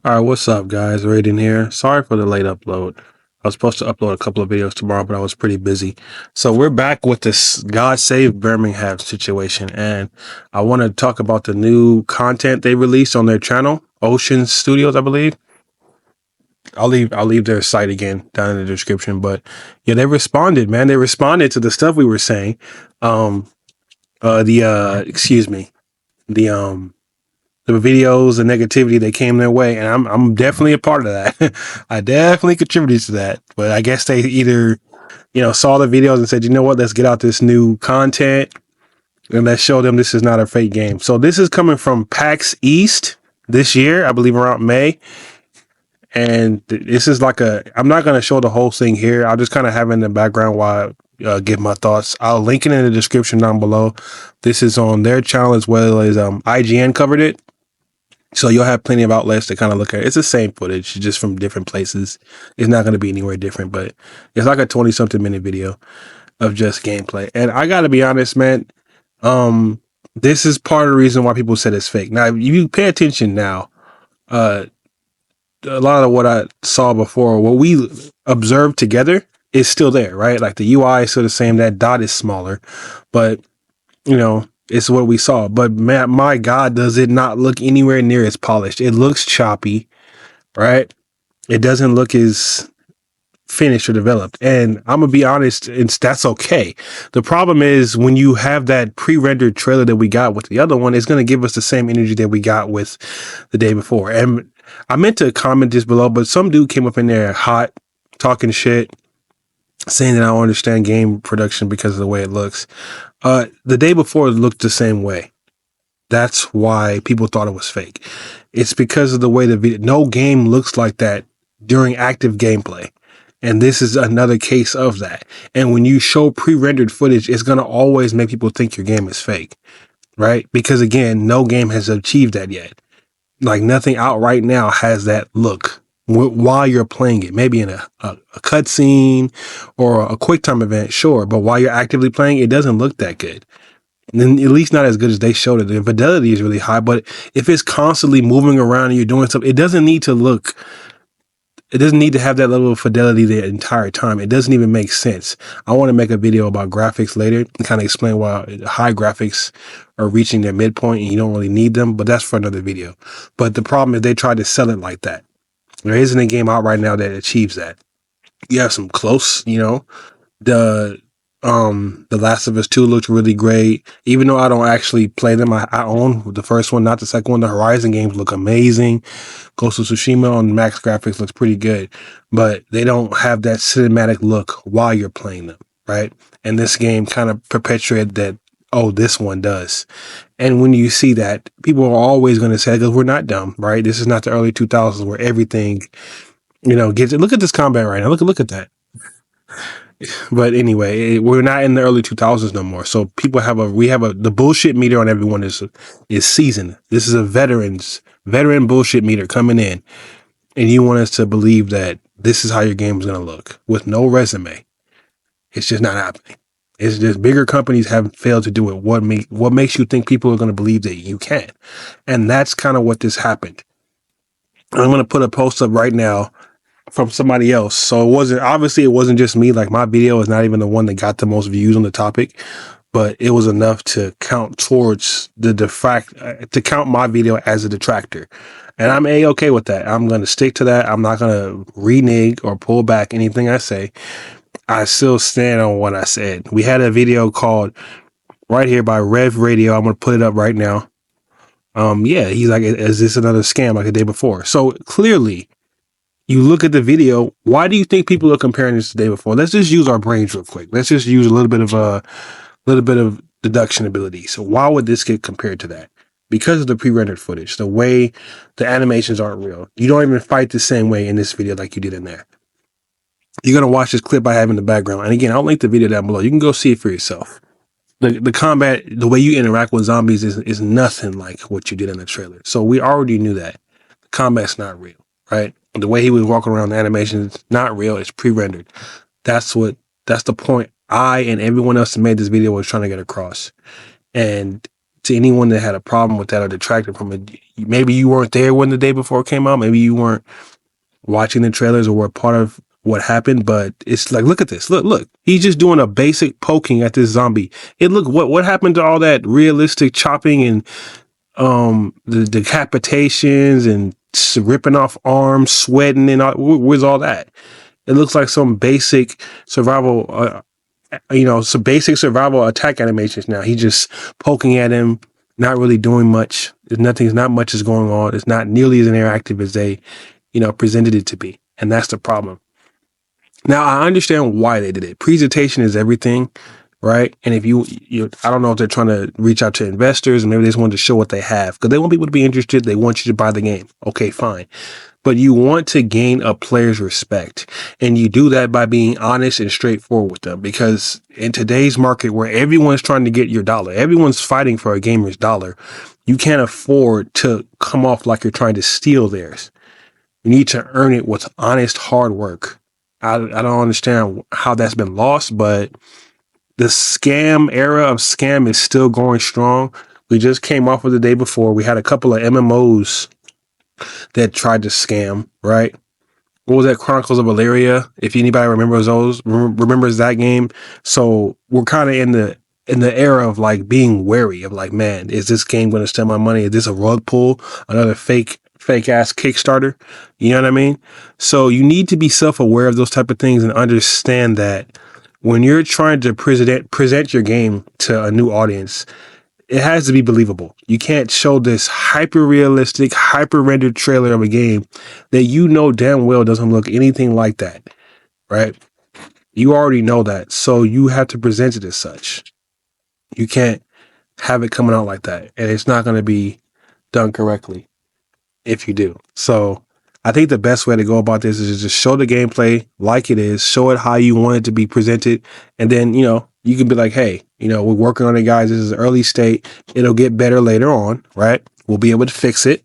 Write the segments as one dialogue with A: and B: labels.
A: All right, what's up, guys? Raiden here. Sorry for the late upload. I was supposed to upload a couple of videos tomorrow, but I was pretty busy. So we're back with this God Save Birmingham situation, and I want to talk about the new content they released on their channel, Ocean Studios, I believe. I'll leave their site again down in the description. But yeah, they responded, man. They responded to the stuff we were saying. Um, excuse me, the the videos and negativity that came their way, and I'm definitely a part of that. I definitely contributed to that, but I guess they either saw the videos and said, you know what, let's get out this new content and let's show them this is not a fake game. So this is coming from PAX East this year, I believe around May, and this is like I'm not going to show the whole thing here. I'll just kind of have it in the background while I give my thoughts. I'll link it in the description down below. This is on their channel as well as IGN covered it. So you'll have plenty of outlets to kind of look at. It's the same footage, just from different places. It's not going to be anywhere different, but it's like a 20-something minute video of just gameplay. And I got to be honest, man, this is part of the reason why people said it's fake. Now, if you pay attention now, a lot of what I saw before, what we observed together is still there, right? Like the UI is still the same. That dot is smaller, but it's what we saw. But man, my God, does it not look anywhere near as polished? It looks choppy, right? It doesn't look as finished or developed. And I'm gonna be honest, that's okay. The problem is when you have that pre-rendered trailer that we got with the other one, it's gonna give us the same energy that we got with the day before. And I meant to comment this below, but some dude came up in there hot, talking shit, saying that I don't understand game production because of the way it looks. The day before it looked the same way. That's why people thought it was fake. It's because of the way the video, no game looks like that during active gameplay. And this is another case of that. And when you show pre-rendered footage, it's going to always make people think your game is fake, right? Because again, no game has achieved that yet. Like nothing out right now has that look while you're playing it. Maybe in a cutscene or a quick time event, sure. But while you're actively playing, it doesn't look that good. And at least not as good as they showed it. The fidelity is really high, but if it's constantly moving around and you're doing stuff, it doesn't need to have that level of fidelity the entire time. It doesn't even make sense. I want to make a video about graphics later and kind of explain why high graphics are reaching their midpoint and you don't really need them, but that's for another video. But the problem is they tried to sell it like that. There isn't a game out right now that achieves that. You have some close, the Last of Us 2 looked really great. Even though I don't actually play them, I own the first one, not the second one. The Horizon games look amazing. Ghost of Tsushima on max graphics looks pretty good, but they don't have that cinematic look while you're playing them, right? And this game kind of perpetuated that, oh, this one does. And when you see that, people are always going to say, because we're not dumb, right? This is not the early 2000s where everything, gets it. Look at this combat right now. Look at that. But anyway, we're not in the early 2000s no more. So people the bullshit meter on everyone is seasoned. This is a veteran bullshit meter coming in. And you want us to believe that this is how your game is going to look with no resume. It's just not happening. It's just bigger companies have failed to do it. What makes you think people are going to believe that you can? And that's kind of what this happened. I'm going to put a post up right now from somebody else. So it wasn't just me. Like my video is not even the one that got the most views on the topic, but it was enough to count towards to count my video as a detractor. And I'm okay with that. I'm going to stick to that. I'm not going to renege or pull back anything I say. I still stand on what I said. We had a video called right here by Rev Radio. I'm going to put it up right now. Yeah, he's like, is this another scam like the day before? So clearly, you look at the video. Why do you think people are comparing this to the day before? Let's just use our brains real quick. Let's just use a little bit of deduction ability. So why would this get compared to that? Because of the pre-rendered footage, the way the animations aren't real. You don't even fight the same way in this video like you did in there. You're going to watch this clip I have in the background. And again, I'll link the video down below. You can go see it for yourself. The combat, the way you interact with zombies is nothing like what you did in the trailer. So we already knew that. The combat's not real, right? The way he was walking around, the animation is not real. It's pre-rendered. That's the point I and everyone else that made this video was trying to get across. And to anyone that had a problem with that or detracted from it. Maybe you weren't there when the day before it came out. Maybe you weren't watching the trailers or were part of what happened, but it's like, look at this. Look. He's just doing a basic poking at this zombie. What happened to all that realistic chopping and the decapitations and ripping off arms, sweating and all, where's all that? It looks like some basic survival some basic survival attack animations now. He's just poking at him, not really doing much. Not much is going on. It's not nearly as interactive as they, presented it to be. And that's the problem. Now, I understand why they did it. Presentation is everything, right? And if you I don't know if they're trying to reach out to investors and maybe they just want to show what they have because they want people to be interested. They want you to buy the game. Okay, fine. But you want to gain a player's respect. And you do that by being honest and straightforward with them. Because in today's market where everyone's trying to get your dollar, everyone's fighting for a gamer's dollar, you can't afford to come off like you're trying to steal theirs. You need to earn it with honest, hard work. I don't understand how that's been lost, but the scam era of scam is still going strong. We just came off of the day before. We had a couple of MMOs that tried to scam, right? What was that? Chronicles of Valeria. If anybody remembers that game. So we're kind of in the era of like being wary of like, man, is this game going to steal my money? Is this a rug pull? Another fake ass Kickstarter? You know what I mean? So you need to be self-aware of those type of things and understand that when you're trying to present your game to a new audience, it has to be believable. You can't show this hyper-realistic, hyper-rendered trailer of a game that you know damn well doesn't look anything like that, right? You already know that, so you have to present it as such. You can't have it coming out like that, and it's not going to be done correctly if you do. So I think the best way to go about this is just show the gameplay like it is, show it how you want it to be presented, and then, you can be like, hey, we're working on it, guys. This is an early state. It'll get better later on, right? We'll be able to fix it.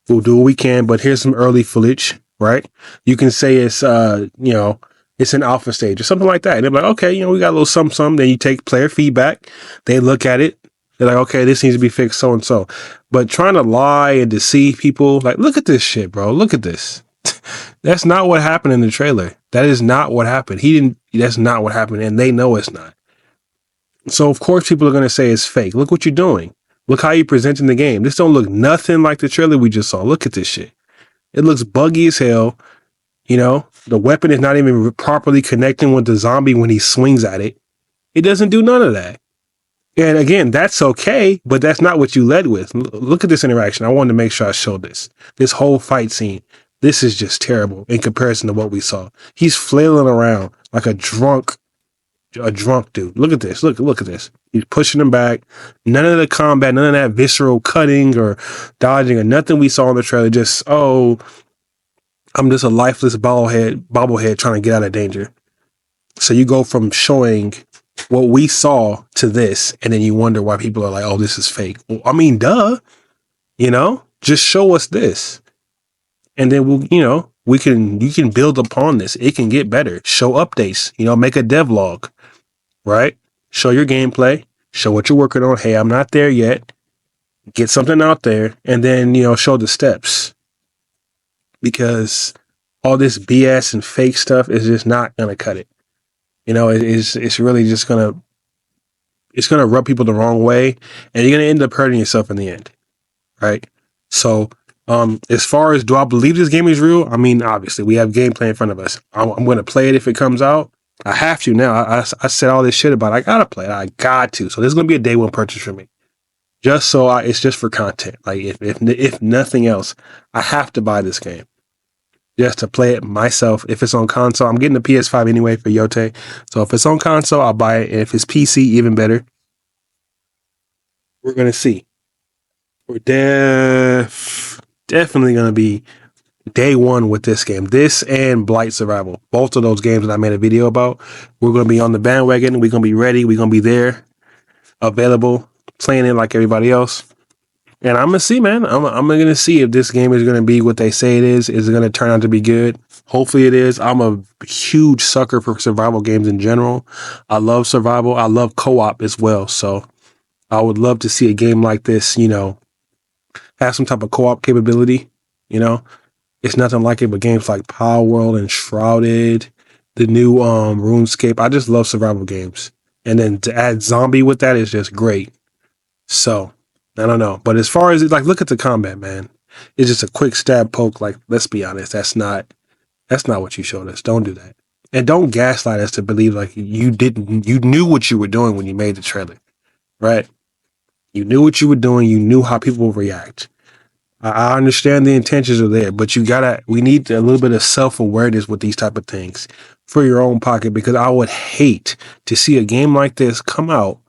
A: We'll do what we can, but here's some early footage, right? You can say it's, it's an alpha stage or something like that. And they're like, okay, we got a little something. Then you take player feedback. They look at it. They're like, okay, this needs to be fixed so and so. But trying to lie and deceive people, like, look at this shit, bro. Look at this. That's not what happened in the trailer. That is not what happened. That's not what happened. And they know it's not. So, of course, people are going to say it's fake. Look what you're doing. Look how you're presenting the game. This don't look nothing like the trailer we just saw. Look at this shit. It looks buggy as hell. The weapon is not even properly connecting with the zombie when he swings at it. It doesn't do none of that. And again, that's okay, but that's not what you led with. Look at this interaction. I wanted to make sure I showed this. This whole fight scene. This is just terrible in comparison to what we saw. He's flailing around like a drunk dude. Look at this. Look at this. He's pushing him back. None of the combat, none of that visceral cutting or dodging or nothing we saw in the trailer. Just, I'm just a lifeless bobblehead trying to get out of danger. So you go from showing what we saw to this, and then you wonder why people are like, oh, this is fake. Well, I mean, duh. Just show us this. And then you can build upon this. It can get better. Show updates, make a devlog. Right? Show your gameplay, show what you're working on. Hey, I'm not there yet. Get something out there, and then, show the steps. Because all this BS and fake stuff is just not going to cut it. It's really just going to rub people the wrong way, and you're going to end up hurting yourself in the end. Right? So, as far as do I believe this game is real? I mean, obviously, we have gameplay in front of us. I'm going to play it if it comes out. I have to now. I said all this shit about it. I gotta play it. I got to. So this is gonna be a day one purchase for me. Just so it's just for content. Like if nothing else, I have to buy this game just to play it myself. If it's on console, I'm getting the PS5 anyway for Yote. So if it's on console, I'll buy it. And if it's PC, even better. We're gonna see. We're definitely gonna be day one with this game. This and Blight Survival. Both of those games that I made a video about. We're going to be on the bandwagon. We're going to be ready. We're going to be there, available, playing it like everybody else. And I'm going to see, man. I'm going to see if this game is going to be what they say it is. Is it going to turn out to be good? Hopefully it is. I'm a huge sucker for survival games in general. I love survival. I love co-op as well. So I would love to see a game like this, have some type of co-op capability. You know, it's nothing like it, but games like Power World and Shrouded, the new RuneScape. I just love survival games. And then to add zombie with that is just great. So I don't know. But as far as like look at the combat, man. It's just a quick stab poke. Like, let's be honest, that's not what you showed us. Don't do that. And don't gaslight us to believe like you knew what you were doing when you made the trailer, right? You knew what you were doing. You knew how people would react. I understand the intentions are there, but we need a little bit of self-awareness with these type of things for your own pocket, because I would hate to see a game like this come out,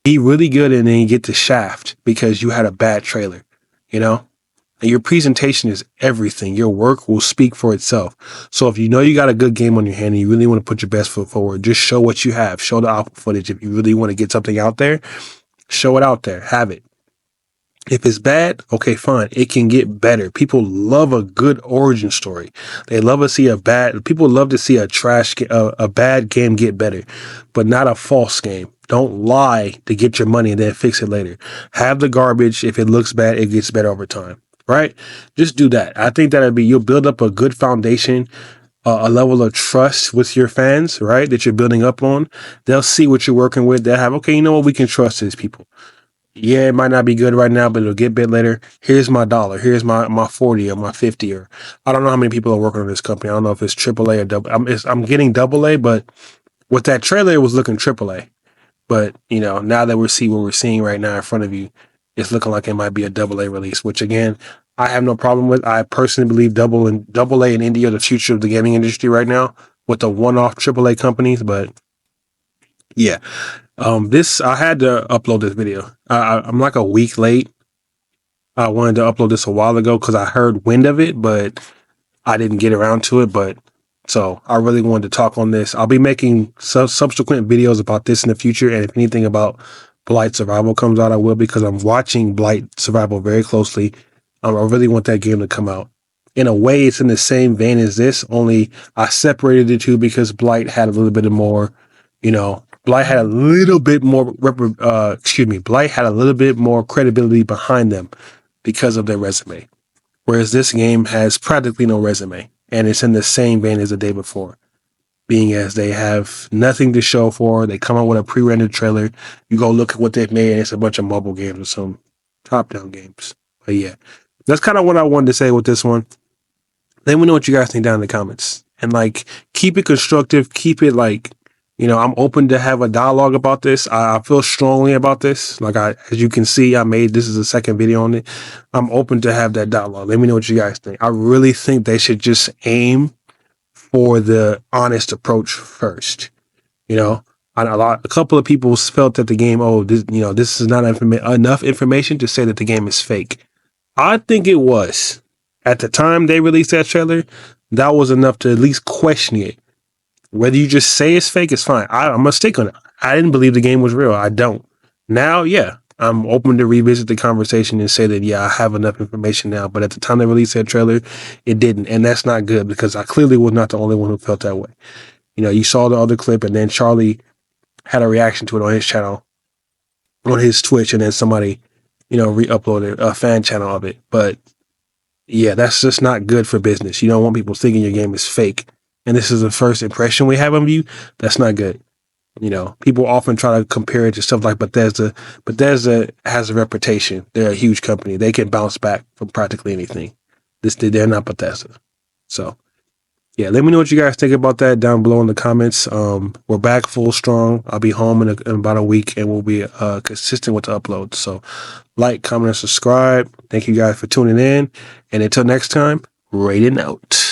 A: be really good, and then you get the shaft because you had a bad trailer, you know? And your presentation is everything. Your work will speak for itself. So if you know you got a good game on your hand and you really want to put your best foot forward, just show what you have. Show the alpha footage. If you really want to get something out there, show it out there. Have it. If it's bad, okay, fine. It can get better. People love a good origin story. They love to see people love to see a bad game get better, but not a false game. Don't lie to get your money and then fix it later. Have the garbage. If it looks bad, it gets better over time, right? Just do that. I think you'll build up a good foundation, a level of trust with your fans, right? That you're building up on. They'll see what you're working with. They'll have, okay, you know what? We can trust these people. Yeah, it might not be good right now, but it'll get better later. Here's my dollar. Here's my 40 or my 50, or I don't know how many people are working on this company. I don't know if it's AAA or double. I'm getting AA, but with that trailer, it was looking AAA. But now that what we're seeing right now in front of you, it's looking like it might be a AA release. Which again, I have no problem with. I personally believe AA and indie are the future of the gaming industry right now with the one-off AAA companies. But yeah. I had to upload this video. I'm like a week late. I wanted to upload this a while ago because I heard wind of it, but I didn't get around to it. But so I really wanted to talk on this. I'll be making subsequent videos about this in the future. And if anything about Blight Survival comes out, I will, because I'm watching Blight Survival very closely. I really want that game to come out. In a way, it's in the same vein as this, only I separated the two because Blight had a little bit of more, Blight had a little bit more, Blight had a little bit more credibility behind them because of their resume. Whereas this game has practically no resume, and it's in the same vein as the day before, being as they have nothing to show for. They come out with a pre-rendered trailer. You go look at what they've made, and it's a bunch of mobile games or some top-down games. But yeah, that's kind of what I wanted to say with this one. Let me know what you guys think down in the comments, and keep it constructive. Keep it I'm open to have a dialogue about this. I feel strongly about this. As you can see, this is the second video on it. I'm open to have that dialogue. Let me know what you guys think. I really think they should just aim for the honest approach first. A couple of people felt that the game, this is not enough information to say that the game is fake. I think it was. At the time they released that trailer, that was enough to at least question it. Whether you just say it's fake, it's fine. I'm a stick on it. I didn't believe the game was real. I don't. Now, yeah, I'm open to revisit the conversation and say that, yeah, I have enough information now. But at the time they released that trailer, it didn't. And that's not good, because I clearly was not the only one who felt that way. You saw the other clip, and then Charlie had a reaction to it on his channel, on his Twitch, and then somebody, re-uploaded a fan channel of it. But yeah, that's just not good for business. You don't want people thinking your game is fake, and this is the first impression we have of you. That's not good. People often try to compare it to stuff like Bethesda. Bethesda has a reputation. They're a huge company. They can bounce back from practically anything. They're not Bethesda. So yeah, let me know what you guys think about that down below in the comments. We're back full strong. I'll be home in about a week, and we'll be consistent with the uploads. So like, comment, and subscribe. Thank you guys for tuning in. And until next time, rating out.